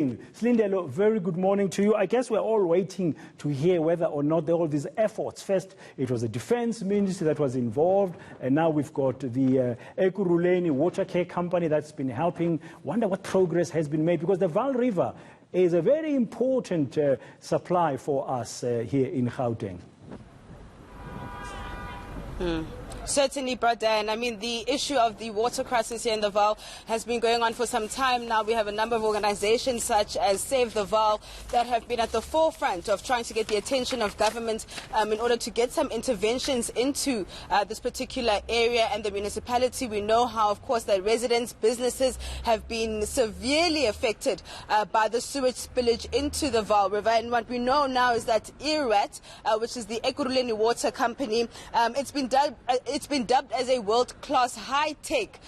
Silindelo, very good morning to you. I guess we're all waiting to hear whether or not all these efforts. First, it was the Defense Ministry that was involved, and now we've got the Ekurhuleni Water Care Company that's been helping. Wonder what progress has been made, because the Vaal River is a very important supply for us here in Gauteng. Certainly, brother. And I mean, the issue of the water crisis here in the Vaal has been going on for some time now. We have a number of organizations such as Save the Vaal that have been at the forefront of trying to get the attention of government in order to get some interventions into this particular area and the municipality. We know how, of course, that residents, businesses have been severely affected by the sewage spillage into the Vaal River. And what we know now is that ERWAT, which is the Ekurhuleni Water Company, it's been dubbed as a world-class high-tech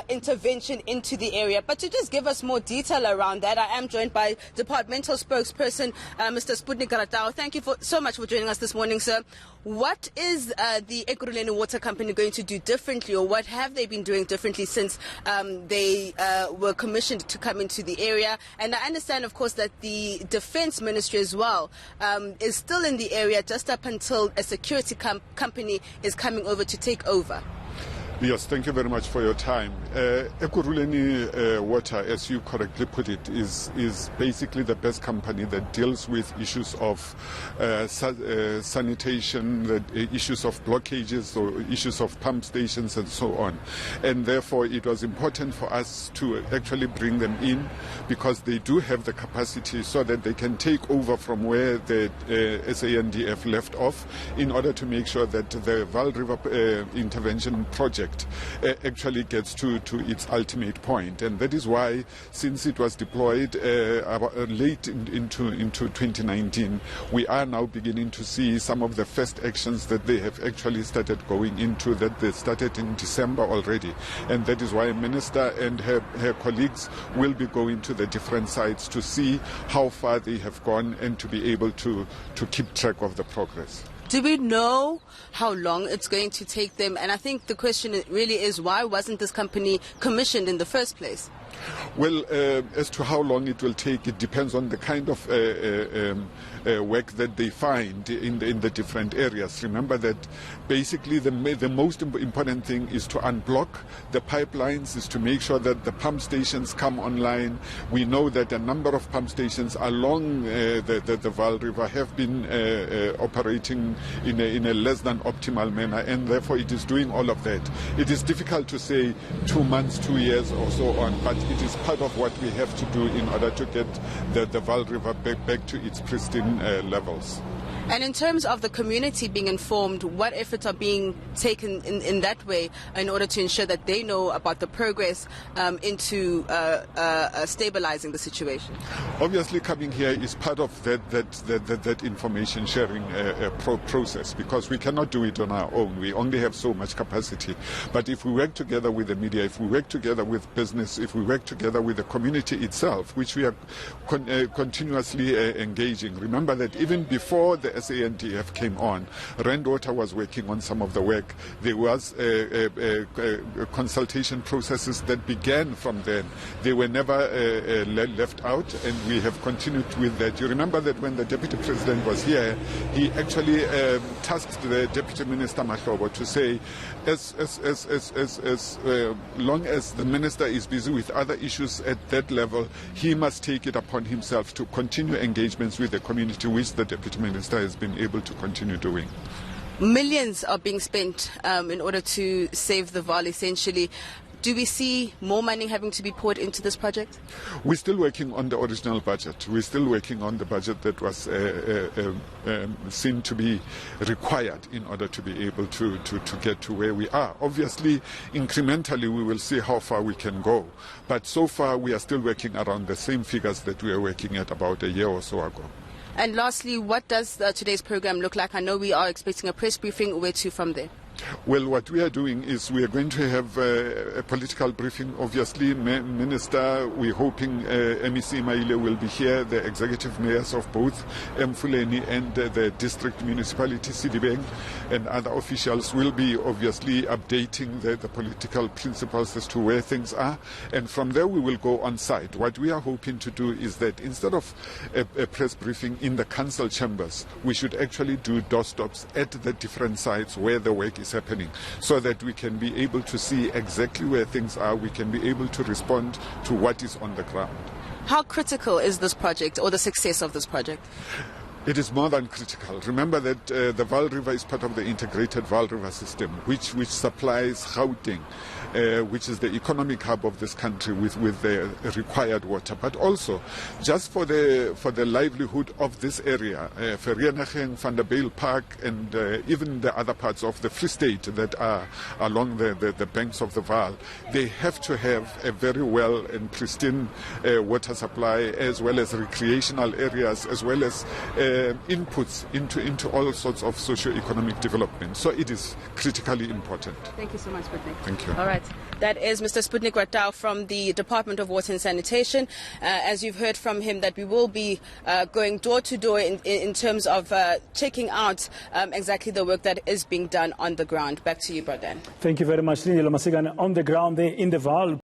intervention into the area. But to just give us more detail around that, I am joined by departmental spokesperson Mr. Sputnik Garatao. Thank you so much for joining us this morning, sir. What is the Ekurhuleni Water Company going to do differently, or what have they been doing differently since they were commissioned to come into the area? And I understand, of course, that the Defense Ministry as well is still in the area just up until a security company is coming over to take over. Yes, thank you very much for your time. Ekurhuleni Water, as you correctly put it, is basically the best company that deals with issues of sanitation, the issues of blockages or issues of pump stations and so on. And therefore it was important for us to actually bring them in, because they do have the capacity so that they can take over from where the SANDF left off, in order to make sure that the Vaal River intervention project actually gets to its ultimate point. And that is why, since it was deployed late into 2019, we are now beginning to see some of the first actions that they have actually started going into, that they started in December already. And that is why Minister and her colleagues will be going to the different sites to see how far they have gone and to be able to keep track of the progress. Do we know how long it's going to take them? And I think the question really is, why wasn't this company commissioned in the first place? Well, as to how long it will take, it depends on the kind of work that they find in the different areas. Remember that basically the most important thing is to unblock the pipelines, is to make sure that the pump stations come online. We know that a number of pump stations along the Vaal River have been operating in a less than optimal manner, and therefore it is doing all of that. It is difficult to say 2 months, 2 years or so on, but it is part of what we have to do in order to get the Vaal River back to its pristine levels. And in terms of the community being informed, what efforts are being taken in that way in order to ensure that they know about the progress into stabilizing the situation? Obviously, coming here is part of that information sharing process, because we cannot do it on our own. We only have so much capacity. But if we work together with the media, if we work together with business, if we work together with the community itself, which we are continuously engaging. Remember that even before the SANDF came on, Water was working on some of the work. There was consultation processes that began from then. They were never left out, and we have continued with that. You remember that when the Deputy President was here, he actually tasked the Deputy Minister Mahlobo to say, as long as the Minister is busy with other issues at that level, he must take it upon himself to continue engagements with the community, which the Deputy Minister has been able to continue doing. Millions are being spent in order to save the Vaal, essentially. Do we see more money having to be poured into this project? We're still working on the original budget. We're still working on the budget that was seen to be required in order to be able to get to where we are. Obviously, incrementally, we will see how far we can go. But so far, we are still working around the same figures that we were working at about a year or so ago. And lastly, what does today's program look like? I know we are expecting a press briefing. Where to from there? Well, what we are doing is we are going to have a political briefing. Obviously, Minister, we're hoping MEC Maile will be here, the executive mayors of both Ekurhuleni and the district municipality, Sidibeng, and other officials will be obviously updating the political principles as to where things are. And from there, we will go on site. What we are hoping to do is that instead of a press briefing in the council chambers, we should actually do doorstops at the different sites where the work is happening, so that we can be able to see exactly where things are, we can be able to respond to what is on the ground. How critical is this project or the success of this project? It is more than critical. Remember that the Vaal River is part of the integrated Vaal River system, which supplies Gauteng, which is the economic hub of this country with the required water. But also, just for the livelihood of this area, Vereeniging, Van der Bijl Park, and even the other parts of the Free State that are along the banks of the Vaal, they have to have a very well and pristine water supply, as well as recreational areas, as well as inputs into all sorts of socio-economic development. So it is critically important. Thank you so much, Sputnik. Thank you. All right. That is Mr. Sputnik Ratau from the Department of Water and Sanitation. As you've heard from him, that we will be going door to door in terms of checking out exactly the work that is being done on the ground. Back to you, Brother. Thank you very much, Lindiwe Masikane, on the ground there in the Vaal.